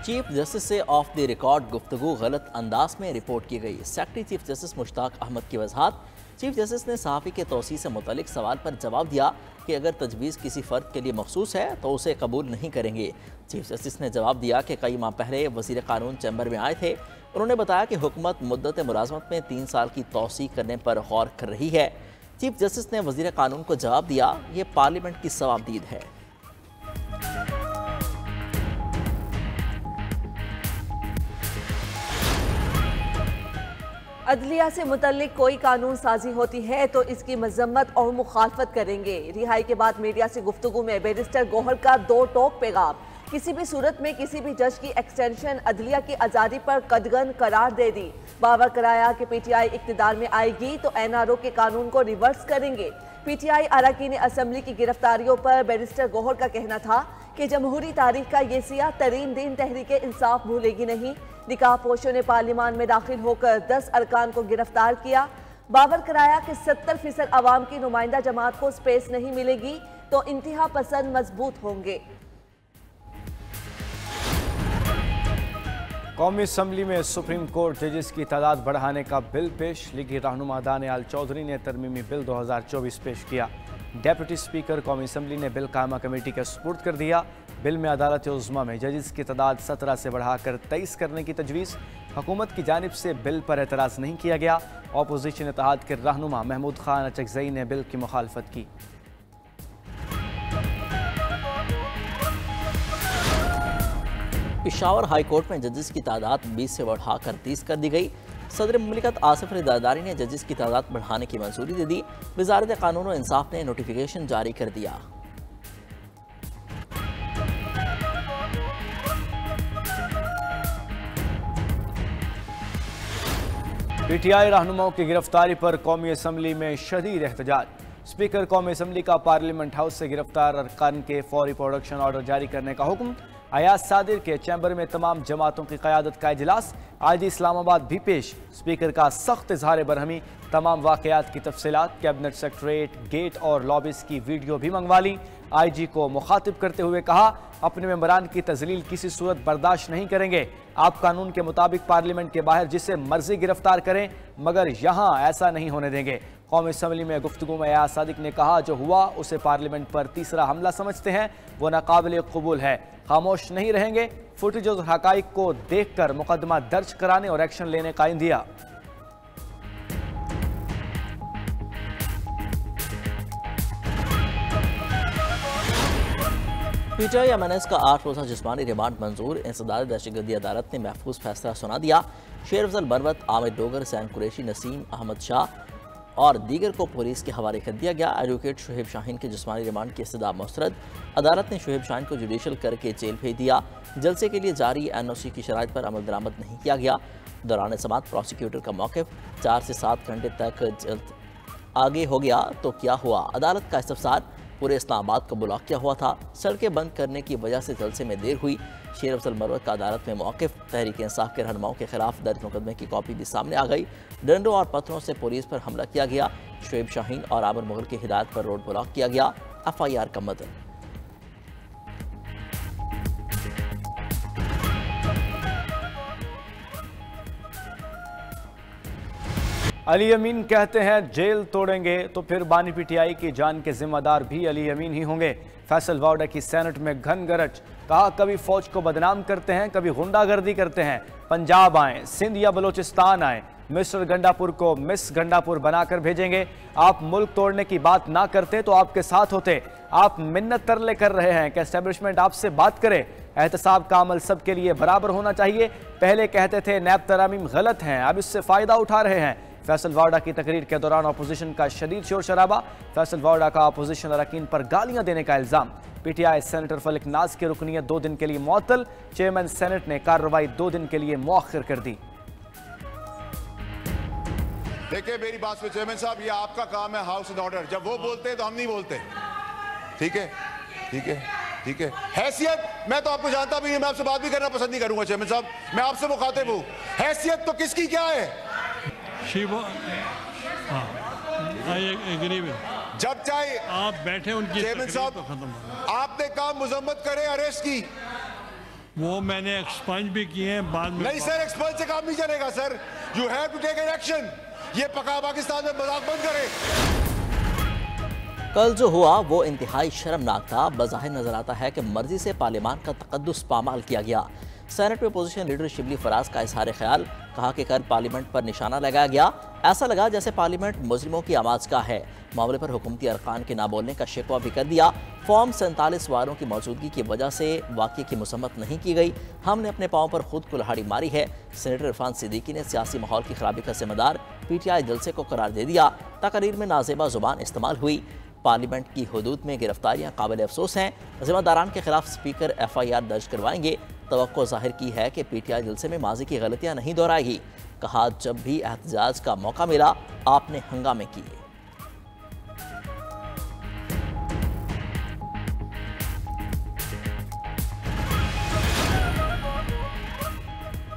Chief justice से off the record गुफ्तगू गलत अंदाज में रिपोर्ट की गई। Secretary chief justice Mushtaq Ahmed की वजाहत। चीफ जस्टिस ने सहाफ़ी के तौसीह से मुतालिक सवाल पर जवाब दिया कि अगर तजवीज़ किसी फ़र्द के लिए मखसूस है तो उसे कबूल नहीं करेंगे। चीफ जस्टिस ने जवाब दिया कि कई माह पहले वज़ीर कानून चैम्बर में आए थे। उन्होंने बताया कि हुकूमत मुद्दत मुलाजमत में 3 साल की तौसीह करने पर गौर कर रही है। चीफ जस्टिस ने वज़ीर कानून को जवाब दिया, ये पार्लियामेंट की सवाबदीद है। अदलिया से मुतल्लिक कोई कानून साजी होती है तो इसकी मजम्मत और मुखालफत करेंगे। रिहाई के बाद मीडिया से गुफ्तगू में बैरिस्टर गौहर का 2 टोक पैगाम। किसी भी सूरत में किसी भी जज की एक्सटेंशन अदलिया की आज़ादी पर कदगन करार दे दी। बावर कराया कि पीटीआई इक्तिदार में आएगी तो एनआरओ के कानून को रिवर्स करेंगे। पीटीआई अरकान असम्बली की गिरफ्तारियों पर बैरिस्टर गौहर का कहना था कि जमहूरी तारीख का ये सियाह तरीन दिन तहरीक इंसाफ भूलेगी नहीं। निकाह पोशों ने पार्लियामान में दाखिल होकर 10 अरकान को गिरफ्तार किया। बावर कराया कि 70% अवाम की नुमाइंदा जमात को स्पेस नहीं मिलेगी तो इंतहा पसंद मजबूत होंगे। कौमी असम्बली में सुप्रीम कोर्ट जजेस की तादाद बढ़ाने का बिल पेश। लीगी रहनुमा दानियाल चौधरी ने तरमीमी बिल 2024 पेश किया। डेप्यूटी स्पीकर कौमी असम्बली ने बिल कायमा कमेटी के सुपुर्द कर दिया। बिल में अदालत उज़्मा में जजेस की तादाद 17 से बढ़ाकर 23 करने की तजवीज़। हुकूमत की जानिब से बिल पर एतराज़ नहीं किया गया। अपोजिशन इत्तेहाद के रहनुमा महमूद खान अचकज़ई ने बिल की मुखालफत की। पेशावर हाई कोर्ट में जजेस की तादाद 20 से बढ़ाकर 30 कर दी गई। सदर मुमलिकत आसिफ अली जरदारी ने जजेस की तादाद बढ़ाने की मंजूरी दे दी। वज़ारत कानून और इंसाफ ने नोटिफिकेशन जारी कर दिया। पीटीआई रहनुमाओं की गिरफ्तारी पर कौमी असम्बली में शदीद एहतजाज। स्पीकर कौमी असम्बली का पार्लियामेंट हाउस से गिरफ्तार अरकान के फौरी प्रोडक्शन ऑर्डर जारी करने का हुक्म। अयाज सादिर के चैम्बर में तमाम जमातों की क़यादत का इजलास। आईजी इस्लामाबाद भी पेश। स्पीकर का सख्त इजहार बरहमी। तमाम वाक़यात की तफसीलात कैबिनेट सेक्रेटरीट गेट और लॉबीज की वीडियो भी मंगवा ली। आईजी को मुखातिब करते हुए कहा, अपने मेंबरान की तजलील किसी सूरत बर्दाश्त नहीं करेंगे। आप कानून के मुताबिक पार्लियामेंट के बाहर जिसे मर्जी गिरफ्तार करें, मगर यहाँ ऐसा नहीं होने देंगे। कौमी असम्बली में गुफ्तगू में अयाज सादिक ने कहा, जो हुआ उसे पार्लियामेंट पर तीसरा हमला समझते हैं, वो नाकाबिल कबूल है। खामोश नहीं रहेंगे। फुटेज और हकाइक को देखकर मुकदमा दर्ज कराने और एक्शन लेने का इंदिया। पीटीआई एमएनएस का 8 रोज़ा जिस्मानी रिमांड मंजूर। इंसदाद दहशतगर्दी अदालत ने महफूज फैसला सुना दिया। शेर अफजल बरवत, आमिर डोगर, सैन कुरैशी, नसीम अहमद शाह और दीगर को पुलिस के हवाले कर दिया गया। एडवोकेट शुएब शाहीन के जिस्मानी रिमांड की इस्तदा मुस्तरद। अदालत ने शुएब शाहीन को जुडिशल करके जेल भेज दिया। जलसे के लिए जारी एनओसी की शराइत पर अमल दरामद नहीं किया गया। दौरान समाअत प्रोसिक्यूटर का मौक़िफ़ 4 से 7 घंटे तक जल्द आगे हो गया तो क्या हुआ। अदालत का इस्तफसार, पूरे इस्लामाबाद को ब्लॉक किया हुआ था। सड़कें बंद करने की वजह से जलसे में देर हुई। शेर अफजल बरवत का अदालत में मौक़िफ़। तहरीक इंसाफ के रहनुमाओं के खिलाफ दर्ज मुकदमे की कॉपी भी सामने आ गई। डंडों और पत्थरों से पुलिस पर हमला किया गया। शुएब शाहीन और आमिर मुगल की हिदायत पर रोड ब्लॉक किया गया। FIR का मतन। अली अमीन कहते हैं जेल तोड़ेंगे तो फिर बानी पीटीआई की जान के जिम्मेदार भी अली अमीन ही होंगे। फैसल वाडा की सेनेट में घन गरज। कहा, कभी फौज को बदनाम करते हैं, कभी गुंडागर्दी करते हैं। पंजाब आए, सिंध या बलोचिस्तान आए, मिस्टर गंडापुर को मिस गंडापुर बनाकर भेजेंगे। आप मुल्क तोड़ने की बात ना करते तो आपके साथ होते। आप मिन्नत तरले कर रहे हैं कि एस्टेब्लिशमेंट आपसे बात करे। एहतसाब का अमल सबके लिए बराबर होना चाहिए। पहले कहते थे नैब तरामीम गलत हैं, अब इससे फ़ायदा उठा रहे हैं। फैसल वाडा की तकरीर के दौरान अपोजिशन का शदीद शोर शराबा। फैसल वाडा का अपोजिशन अरकान पर गालियां देने का इल्जाम। पीटीआई सेनेटर फलिक नाज की रुकनीत 2 दिन के लिए मुअत्तल। चेयरमैन सेनेट ने कार्रवाई 2 दिन के लिए मुअख्खर कर दी। देखिए मेरी बात सुनिए चेयरमैन साहब, ये आपका काम है हाउस एंड ऑर्डर। जब वो बोलते हैं तो हम नहीं बोलते। ठीक है, ठीक है, ठीक है। हैसियत, मैं तो आपको जानता भी नहीं, मैं आपसे बात भी करना पसंद नहीं करूंगा चेयरमैन साहब। मैं आपसे मुखातिब हूं। हैसियत तो किसकी क्या है? जब चाहे आप बैठे, उनकी चेयरमैन साहब तो खत्म। आपने कहा मुजम्मत करें अरेस्ट की, वो मैंने एक्सपंज भी किए हैं बाद में। नहीं सर, एक्सपंज से काम नहीं चलेगा sir, you have to take an action. ये पका पाकिस्तान में मजाक बंद करें। कल जो हुआ वो इंतहाई शर्मनाक था। बज़ाहिर नजर आता है कि मर्जी से पार्लियामान का तकद्दुस पामाल किया गया। सेनेट में अपोजिशन लीडर शिबली फराज का इजहार ख्याल, कहा कि कल पार्लियामेंट पर निशाना लगाया गया। ऐसा लगा जैसे पार्लियामेंट मुजरिमों की आमाज़गाह है। मामले पर हुकूमती अरकान के ना बोलने का शिकवा भी कर दिया। फॉर्म 47 वारों की मौजूदगी की वजह से वाक़े की मसम्मत नहीं की गई। हमने अपने पाँव पर खुद कुल्हाड़ी मारी है। सेनेटर इरफान सिद्दीकी ने सियासी माहौल की खराबी का जिम्मेदार PTI जलसे को करार दे दिया। तकरीर में नाजेबा जुबान इस्तेमाल हुई। पार्लियामेंट की हदूद में गिरफ्तारियां काबिल अफसोस हैं। जिम्मेदारान के खिलाफ स्पीकर FIR दर्ज करवाएंगे। तवक्को जाहिर की है कि PTI जलसे में माजी की गलतियां नहीं दोहराएगी। कहा, जब भी एहतजाज का मौका मिला आपने हंगामे किए।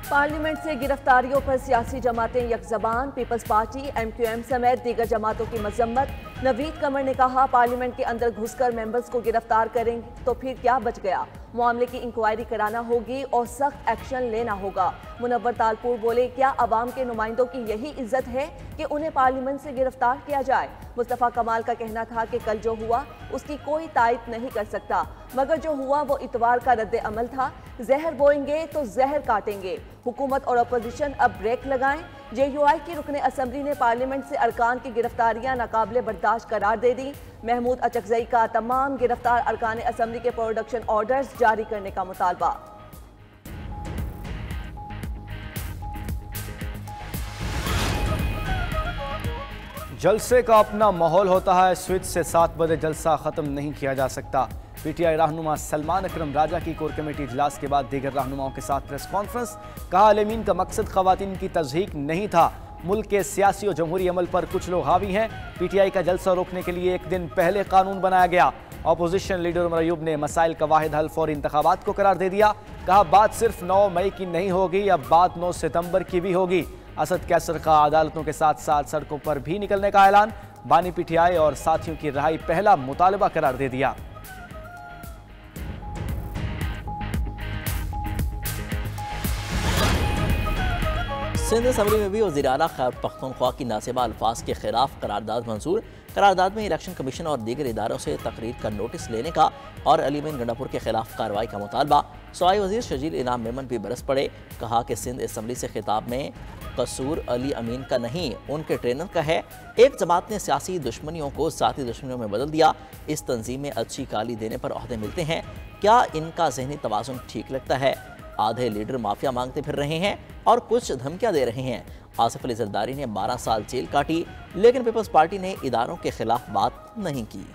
पार्लियामेंट से गिरफ्तारियों पर सियासी जमातें यकजबान। पीपल्स पार्टी, MQM समेत दीगर जमातों की मजम्मत। नवीद कमर ने कहा, पार्लियामेंट के अंदर घुसकर मेंबर्स को गिरफ्तार करेंगे तो फिर क्या बच गया। मामले की इंक्वायरी कराना होगी और सख्त एक्शन लेना होगा। मुनव्वर तालपुर बोले, क्या अवाम के नुमाइंदों की यही इज्जत है कि उन्हें पार्लियामेंट से गिरफ्तार किया जाए। मुस्तफ़ा कमाल का कहना था कि कल जो हुआ उसकी कोई तायद नहीं कर सकता, मगर जो हुआ वो इतवार का रद्द अमल था। जहर बोएंगे तो जहर काटेंगे। हुकूमत और अपोजिशन अब ब्रेक लगाएं। JUI की रुकने असम्बली ने पार्लियामेंट से अरकान की गिरफ्तारियां नाकाबिले बर्दाश्त करार दे दी। महमूद अचकजई का तमाम गिरफ्तार अरकान असम्बली के प्रोडक्शन ऑर्डर्स जारी करने का मुतालबा। जलसे का अपना माहौल होता है। स्विच से 7 बजे जलसा खत्म नहीं किया जा सकता। PTI रहनुमा सलमान अकरम राजा की कोर कमेटी इजलास के बाद दीगर रहनुमाओं के साथ प्रेस कॉन्फ्रेंस। कहा, अल-अमीन का मकसद खवातीन की तज़हीक नहीं था। मुल्क के सियासी और जमहूरी अमल पर कुछ लोग हावी हैं। PTI का जलसा रोकने के लिए एक दिन पहले कानून बनाया गया। अपोजिशन लीडर उमर अयूब ने मसाइल का वाहिद हल फौरी इंतखाबात को करार दे दिया। कहा, बात सिर्फ 9 मई की नहीं होगी, अब बात 9 सितंबर की भी होगी। असद कैसर का अदालतों के साथ साथ सड़कों पर भी निकलने का ऐलान। बानी PTI और साथियों की रिहाई पहला मुतालबा करार दे दिया। सिंध असम्बली में भी वज़ीर आला खैबर पख्तूनख्वा की नासिबा अल्फाज के खिलाफ करारदाद मंजूर। करारदाद में इलेक्शन कमीशन और दीगर इदारों से तकरीर का नोटिस लेने का और अलीमीन गंडापुर के खिलाफ कार्रवाई का मुतालबा। सवाई वजीर शजील इनाम मेमन भी बरस पड़े। कहा कि सिंध असम्बली से खिताब में कसूर अली अमीन का नहीं, उनके ट्रेनर का है। एक जमात ने सियासी दुश्मनियों को ज़ाती दुश्मनियों में बदल दिया। इस तंजीम में अच्छी गाली देने पर ओहदे मिलते हैं। क्या इनका जहनी तवाज़ुन ठीक लगता है। आधे लीडर माफिया मांगते फिर रहे हैं और कुछ धमकियां दे रहे हैं। आसिफ अली जरदारी ने 12 साल जेल काटी, लेकिन पीपल्स पार्टी ने इदारों के खिलाफ बात नहीं की।